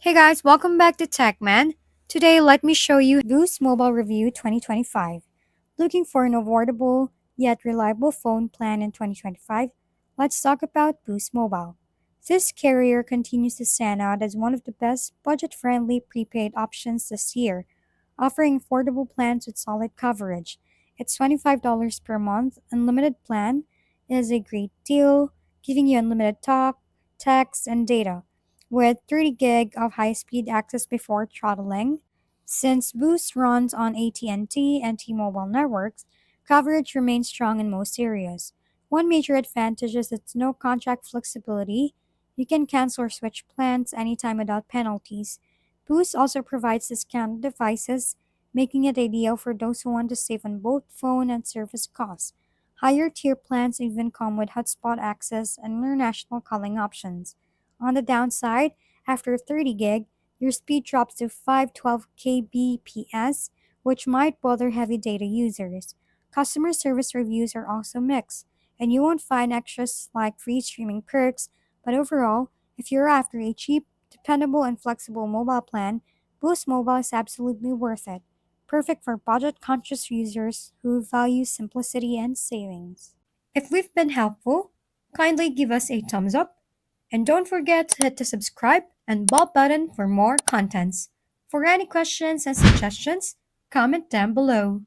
Hey guys, welcome back to TechMan. Today, let me show you Boost Mobile Review 2025. Looking for an affordable yet reliable phone plan in 2025? Let's talk about Boost Mobile. This carrier continues to stand out as one of the best budget friendly prepaid options this year, offering affordable plans with solid coverage. Its $25 per month unlimited plan is a great deal, giving you unlimited talk, text, and data with 30 gig of high-speed access before throttling. Since Boost runs on AT&T and T-Mobile networks, coverage remains strong in most areas. One major advantage is its no contract flexibility. You can cancel or switch plans anytime without penalties. Boost also provides discounted devices, making it ideal for those who want to save on both phone and service costs. Higher tier plans even come with hotspot access and international calling options. On the downside, after 30 gig, your speed drops to 512 kbps, which might bother heavy data users. Customer service reviews are also mixed, and you won't find extras like free streaming perks, but overall, if you're after a cheap, dependable, and flexible mobile plan, Boost Mobile is absolutely worth it. Perfect for budget conscious users who value simplicity and savings. If we've been helpful, kindly give us a thumbs up and don't forget to hit the subscribe and bell button for more contents. For any questions and suggestions, comment down below.